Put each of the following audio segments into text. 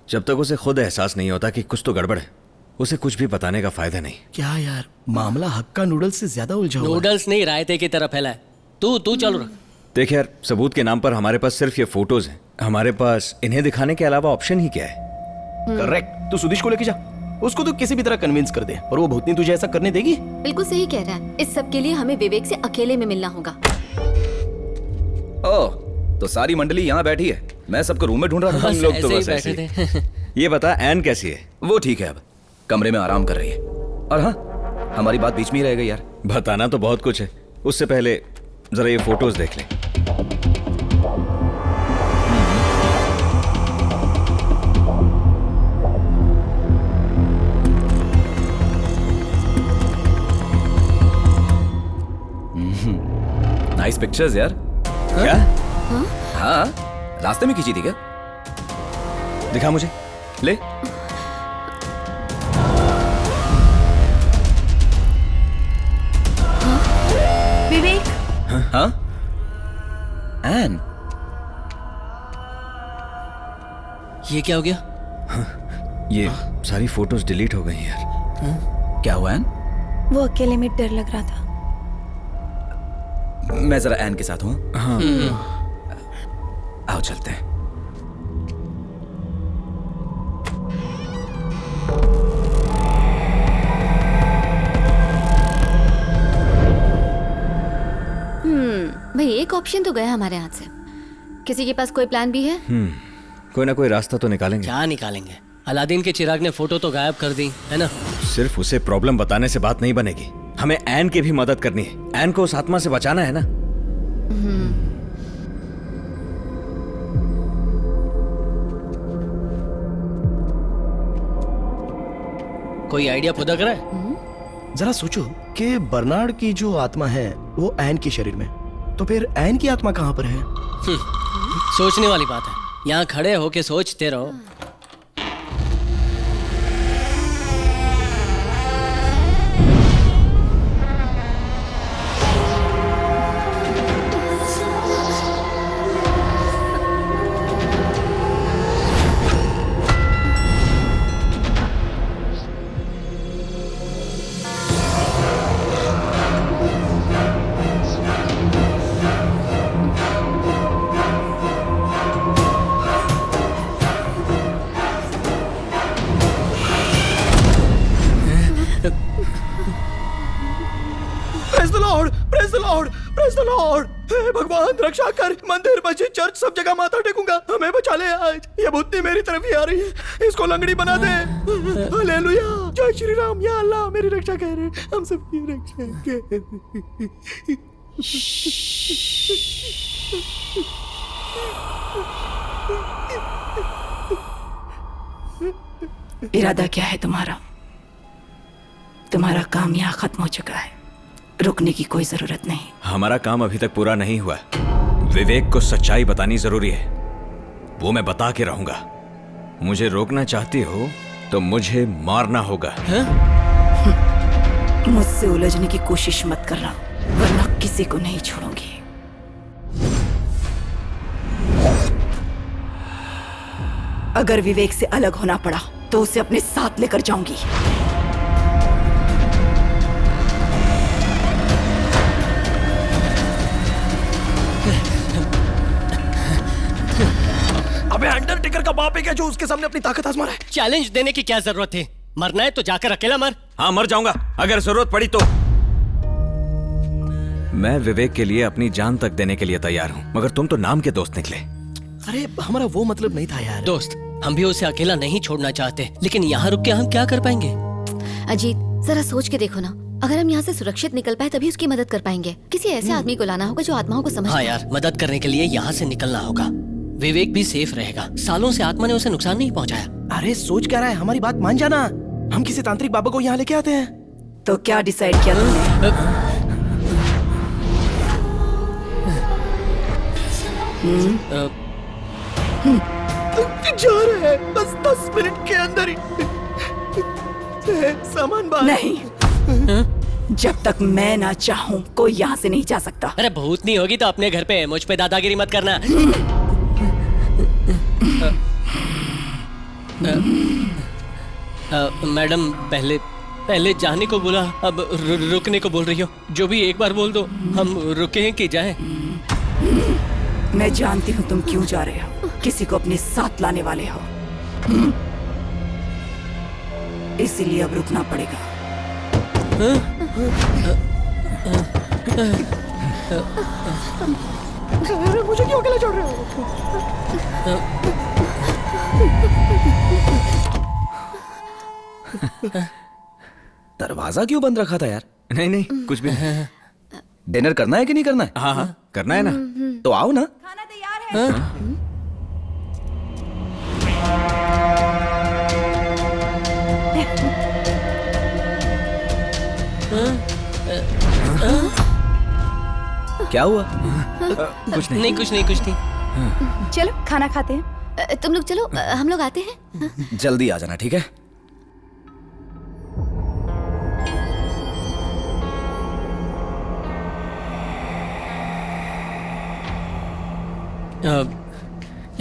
जब तक उसे खुद एहसास नहीं होता कि कुछ तो गड़बड़ है, उसे कुछ भी बताने का फायदा नहीं। क्या यार, मामला हक्का नूडल्स से ज्यादा उलझा हुआ है। नूडल्स नहीं, रायते की तरफ फैला है। तू चल रहा। देख यार, सबूत के नाम पर हमारे पास सिर्फ ये फोटोज हैं। हमारे पास इन्हें दिखाने के अलावा ऑप्शन ही क्या है? करेक्ट। तू सुदेश को लेके जा, उसको तो किसी भी तरह कन्विंस कर दे, और वो भूतनी तुझे ऐसा करने देगी? बिल्कुल सही कह रहा है। इस सब के लिए हमें विवेक से अकेले में मिलना होगा। ओह, तो सारी मंडली यहाँ बैठी है। मैं सबको रूम में ढूंढ रहा था। हम लोग तो बस ऐसे ही। ये बता, एन कैसी है? वो ठीक है, अब कमरे में आराम कर रही है। और हाँ, हमारी बात बीच में ही रह गई यार। बताना तो बहुत कुछ है, उससे पहले जरा ये फोटोज देख ले। नाइस पिक्चर्स यार। क्या? हाँ, रास्ते में खींची थी क्या? दिखा मुझे। ले। विवेक। हाँ? एन, ये क्या हो गया? ये सारी फोटोज डिलीट हो गई हैं यार। क्या हुआ एन? वो अकेले में डर लग रहा था। मैं जरा एन के साथ हूँ। हाँ। आओ चलते हैं। भाई एक ऑप्शन तो गया हमारे हाथ से। किसी के पास कोई प्लान भी है? कोई ना कोई रास्ता तो निकालेंगे। क्या निकालेंगे? अलादीन के चिराग ने फोटो तो गायब कर दी है ना। सिर्फ उसे प्रॉब्लम बताने से बात नहीं बनेगी, हमें एन की भी मदद करनी है। एन को उस आत्मा से बचाना है ना। कोई आइडिया फुदक रहा है? जरा सोचो कि बर्नार्ड की जो आत्मा है वो एन के शरीर में, तो फिर एन की आत्मा कहाँ पर है? सोचने वाली बात है। यहाँ खड़े होके सोचते रहो। Praise the Lord. हे भगवान रक्षा कर, मंदिर मस्जिद चर्च सब जगह माथा टेकूंगा, हमें बचा ले आज। ये भूतनी मेरी तरफ ही आ रही है, इसको लंगड़ी बना दे। हालेलुया, जय श्री राम। या अल्लाह मेरी रक्षा कर, हम सबकी रक्षा कर। इरादा क्या है तुम्हारा? तुम्हारा काम यहाँ खत्म हो चुका है, रुकने की कोई जरूरत नहीं। हमारा काम अभी तक पूरा नहीं हुआ। विवेक को सच्चाई बतानी जरूरी है, वो मैं बता के रहूंगा। मुझे रोकना चाहती हो तो मुझे मारना होगा। मुझसे उलझने की कोशिश मत करना, वरना किसी को नहीं छोड़ूंगी। अगर विवेक से अलग होना पड़ा तो उसे अपने साथ लेकर जाऊंगी। अबे अंडरटेकर का बाप है क्या जो उसके सामने अपनी ताकत आजमा रहा है? चैलेंज देने की क्या जरूरत थी? मरना है तो जाकर अकेला मर। हाँ, मर जाऊंगा अगर जरूरत पड़ी तो। मैं विवेक के लिए अपनी जान तक देने के लिए तैयार हूँ, मगर तुम तो नाम के दोस्त निकले। अरे हमारा वो मतलब नहीं था यार। दोस्त, हम भी उसे अकेला नहीं छोड़ना चाहते, लेकिन यहाँ रुक के हम क्या कर पाएंगे? अजीत, जरा सोच के देखो ना, अगर हम यहाँ से सुरक्षित निकल पाए तभी उसकी मदद कर पाएंगे। किसी ऐसे आदमी को लाना होगा जो आत्माओं को समझे। हाँ यार, मदद करने के लिए यहाँ से निकलना होगा। विवेक भी सेफ रहेगा, सालों से आत्मा ने उसे नुकसान नहीं पहुँचाया। अरे सोच क्या रहा है, हमारी बात मान जाना। हम किसी तांत्रिक बाबा को यहाँ लेके आते हैं। तो क्या डिसाइड किया तुमने? जा रहे हैं बस 10 मिनट के अंदर ही। सामान बाहर। नहीं, जब तक मैं ना चाहूं कोई यहाँ से नहीं जा सकता। अरे भूतनी होगी तो अपने घर पे, मुझ पे दादागिरी मत करना। मैडम पहले पहले जाने को बोला, अब रुकने को बोल रही हो। जो भी एक बार बोल दो, हम रुके कि जाएं? मैं जानती हूँ तुम क्यों जा रहे हो, किसी को अपने साथ लाने वाले हो। इसीलिए अब रुकना पड़ेगा। अरे मुझे क्यों अकेला छोड़ रहे हो? दरवाजा क्यों बंद रखा था यार? नहीं नहीं, कुछ भी नहीं। डिनर करना है कि नहीं करना है? हाँ हाँ, करना है ना। तो आओ ना। खाना तैयार है। क्या हुआ? कुछ नहीं। नहीं कुछ नहीं, कुछ नहीं। चलो खाना खाते हैं। तुम लोग चलो, हम लोग आते हैं। जल्दी आ जाना, ठीक है?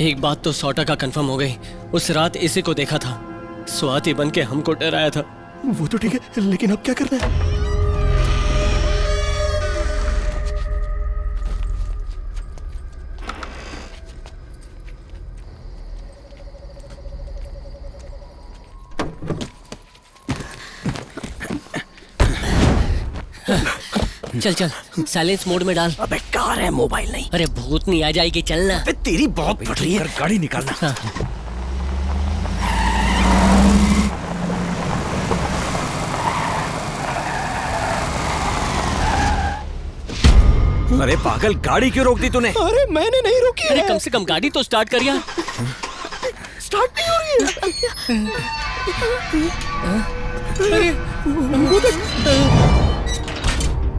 एक बात तो 100% कंफर्म हो गई। उस रात इसी को देखा था, स्वाति बन के हमको डराया था। वो तो ठीक है, लेकिन अब क्या करना है? चल चल, साइलेंस मोड में डाल। अबे कार है, मोबाइल नहीं। अरे भूत नहीं आ जाएगी, चलना। तेरी बहुत फट रही है। गाड़ी निकालना। हाँ। अरे पागल, गाड़ी क्यों रोक दी तूने? अरे मैंने नहीं रोकी अरे है। कम से कम गाड़ी तो स्टार्ट कर यार। स्टार्ट नहीं हो रही है।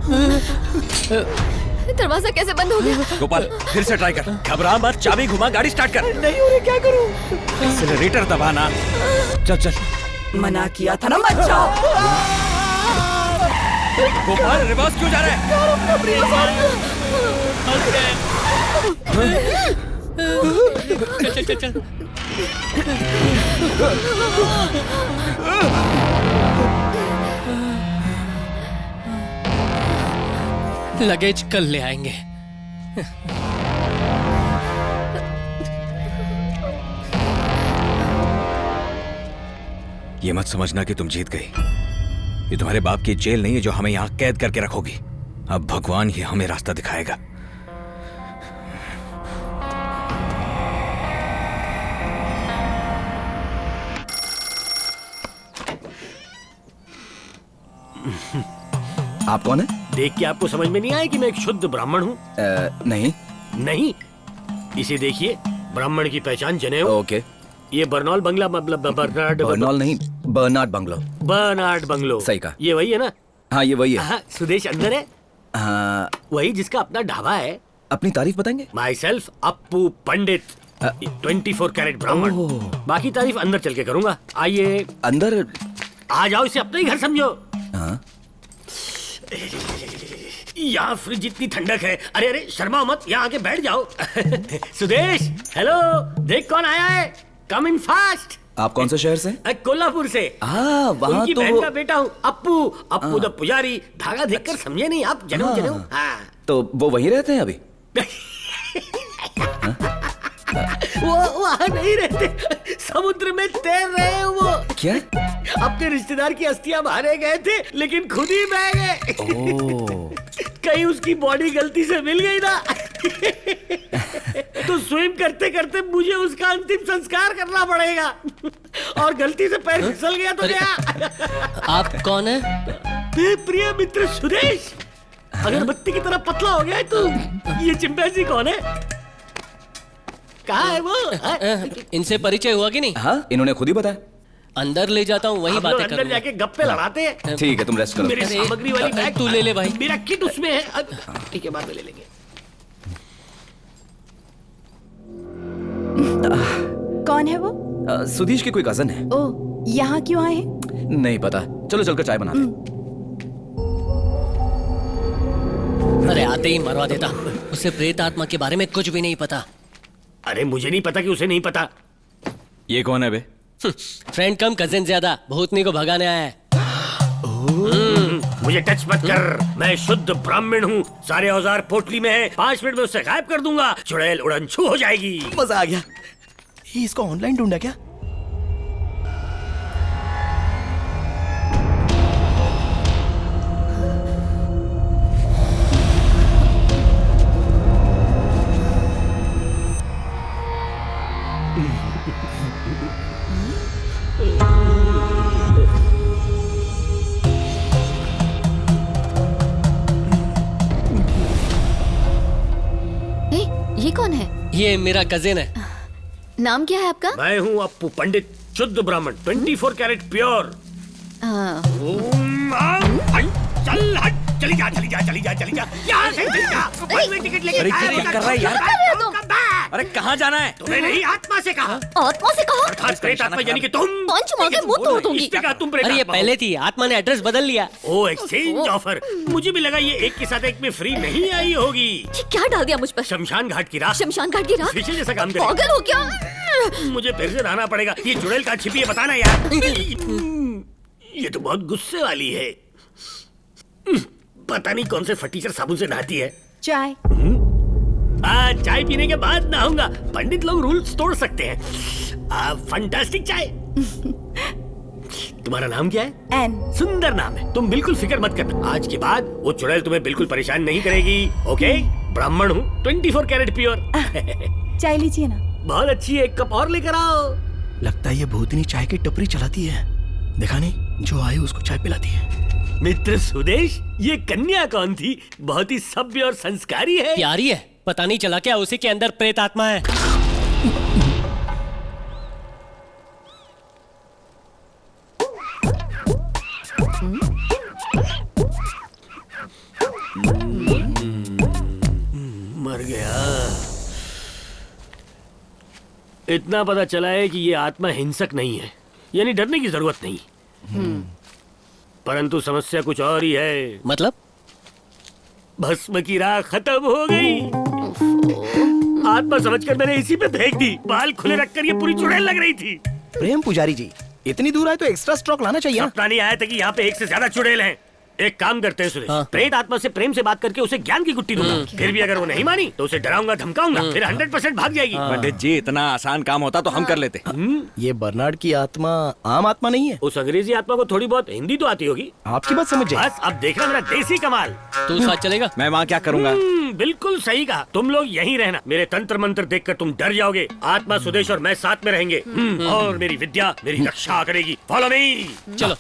अरे दरवाजा कैसे बंद हो गया? गोपाल, फिर से ट्राई कर। घबरा मत, चाबी घुमा, गाड़ी स्टार्ट कर। नहीं हो रही, क्या करूं? एक्सीलरेटर दबाना। चल चल। मना किया था ना, मत जाओ। गोपाल, रिवर्स क्यों जा रहा है? चल चल चल। लगेज कल ले आएंगे। ये मत समझना कि तुम जीत गई। ये तुम्हारे बाप की जेल नहीं है जो हमें यहाँ कैद करके रखोगी। अब भगवान ही हमें रास्ता दिखाएगा। आप कौन है? देख के आपको समझ में नहीं आया कि मैं एक शुद्ध ब्राह्मण हूँ? नहीं। नहीं, इसे देखिए, ब्राह्मण की पहचान जनेऊ। ओके। ये बर्नॉल बंगला, मतलब बर्नार्ड बर्नॉल नहीं, बर्नार्ड बंगलो। Bernard bungalow. सही कहा। ये वही है ना? हाँ, ये वही है। हाँ, सुदेश अंदर है। हाँ। वही जिसका अपना ढाबा है। अपनी तारीफ बताएंगे? Myself Appu Pandit, 24 carat ब्राह्मण। बाकी तारीफ अंदर चल के करूंगा। आइए अंदर। आ जाओ, इसे अपना ही घर समझो। हाँ। यहाँ फ्रिज जितनी ठंडक है। अरे अरे शर्मा मत, यहाँ आके बैठ जाओ। सुदेश, हेलो, देख कौन आया है। कम इन फास्ट। आप कौन से शहर से? कोल्हापुर से। हाँ, वहाँ उनकी तो बहन वो... का बेटा हूँ, अप्पू। अप्पू द पुजारी। धागा देखकर समझे नहीं आप? जनेऊ जनेऊ। हाँ। तो वो वहीं रहते हैं अभी? वो वहाँ नहीं रहते, समुद्र में तैर रहे हैं वो। क्या? अपने रिश्तेदार की अस्थियां मारे गए थे, लेकिन खुद ही बह गए। कहीं उसकी बॉडी गलती से मिल गई ना, तो स्विम करते करते मुझे उसका अंतिम संस्कार करना पड़ेगा। और गलती से पैर फिसल गया तो क्या? आप कौन है? प्रिय मित्र सुदेश, अगरबत्ती की तरह पतला हो गया है तू। ये चिंपैंजी कौन है? कहाँ है वो? इनसे परिचय हुआ कि नहीं? हाँ, इन्होंने खुद ही बताया। अंदर ले जाता हूँ, वही हम लोग बातें अंदर करूंगा। जाके गप्पे लड़ाते हैं। ठीक है, तुम रेस्ट करो। मेरे अरे, सामग्री वाली बैग तू ले ले भाई। मेरा किट उसमें है। ठीक है, बाद में ले लेंगे। कौन है वो? सुधीश की कोई कजन है। ओ, यहाँ क्यों आए हैं? नहीं पता, चलो चलकर चाय बनाते। अरे आते ही मरवा देता। उसे प्रेत आत्मा के बारे में कुछ भी नहीं पता। अरे मुझे नहीं पता कि उसे नहीं पता। ये कौन है बे? फ्रेंड कम कजिन ज्यादा, भूतनी को भगाने आया है। मुझे टच मत कर, मैं शुद्ध ब्राह्मण हूँ। सारे औजार पोटली में है, 5 मिनट में उससे गायब कर दूंगा। चुड़ैल उड़नछू हो जाएगी। मजा आ गया। ये इसको ऑनलाइन ढूंढा क्या? ए, ये कौन है? ये मेरा कजिन है। नाम क्या है आपका? मैं हूँ अप्पू पंडित, शुद्ध ब्राह्मण, 24 कैरेट प्योर। आ, चल हट, चली जा चली जा चली जा चली जा, यहाँ से चली जा। बस में टिकट लेके अरे गायब क्या हो जा। कर रहा है यार? Come back, come back। अरे कहाँ जाना है? तुम्हें नहीं आत्मा से कहा, आत्मा से कहा? अर्थात प्रेत आत्मा यानी कि तुम। पंच मार के मुंह तोड़ दूंगी। इसने कहा तुम प्रेत अरे ये आत्मा हो। पहले थी, आत्मा ने एड्रेस बदल लिया। ओ एक्सचेंज ऑफर। मुझे भी लगा ये एक के साथ एक में फ्री नहीं आई होगी। ये क्या डाल दिया मुझ पर? शमशान घाट की रात शमशान घाट की रात? पीछे जैसा काम करेगा। पागल हो क्या? मुझे फिर से नहाना पड़ेगा। ये चुड़ैल कहाँ छिपी है बताना यार। ये तो बहुत गुस्से वाली है। पता नहीं कौन से फटीचर साबुन से नहाती है। चाय। आज चाय पीने के बाद नहाऊंगा। पंडित लोग रूल्स तोड़ सकते हैं। फंटास्टिक चाय। तुम्हारा नाम क्या है? एन। सुंदर नाम है। तुम बिल्कुल फिक्र मत करना, आज के बाद वो चुड़ैल तुम्हें बिल्कुल परेशान नहीं करेगी। ओके? ब्राह्मण हूँ, 24 कैरेट प्योर। चाय लीजिए ना। बहुत अच्छी है, एक कप और लेकर आओ। लगता है ये भूतनी चाय की टपरी चलाती है। देखा नहीं, जो आए उसको चाय पिलाती है। मित्र सुदेश, ये कन्या कौन थी? बहुत ही सभ्य और संस्कारी है। प्यारी है, पता नहीं चला क्या उसी के अंदर प्रेत आत्मा है। मर गया। इतना पता चला है कि ये आत्मा हिंसक नहीं है, यानी डरने की जरूरत नहीं। परंतु समस्या कुछ और ही है। मतलब? भस्म की राख खत्म हो गई। आत्मा समझकर मैंने इसी पे फेंक दी। बाल खुले रखकर ये पूरी चुड़ैल लग रही थी। प्रेम पुजारी जी, इतनी दूर आए तो एक्स्ट्रा स्टॉक लाना चाहिए ना? सपना नहीं आया था कि यहाँ पे एक से ज्यादा चुड़ैल हैं। एक काम करते हैं सुरेश, हाँ। प्रेत आत्मा से प्रेम से बात करके उसे ज्ञान की गुट्टी दूंगा। फिर भी अगर वो नहीं मानी तो उसे डराऊंगा धमकाऊंगा, फिर 100% भाग जाएगी। पंडित जी, इतना आसान काम होता तो हम कर लेते। ये बर्नार्ड की आत्मा आम आत्मा नहीं है। उस अंग्रेजी आत्मा को थोड़ी बहुत हिंदी तो आती होगी। आपकी बात समझ जाए। बस अब देखना मेरा देसी कमाल। तू साथ चलेगा? मैं वहाँ क्या करूँगा? बिल्कुल सही कहा। तुम लोग यहीं रहना। मेरे तंत्र मंत्र देखकर तुम डर जाओगे। आत्मा सुदेश और मैं साथ में रहेंगे। और मेरी विद्या मेरी रक्षा करेगी। Follow me. चलो।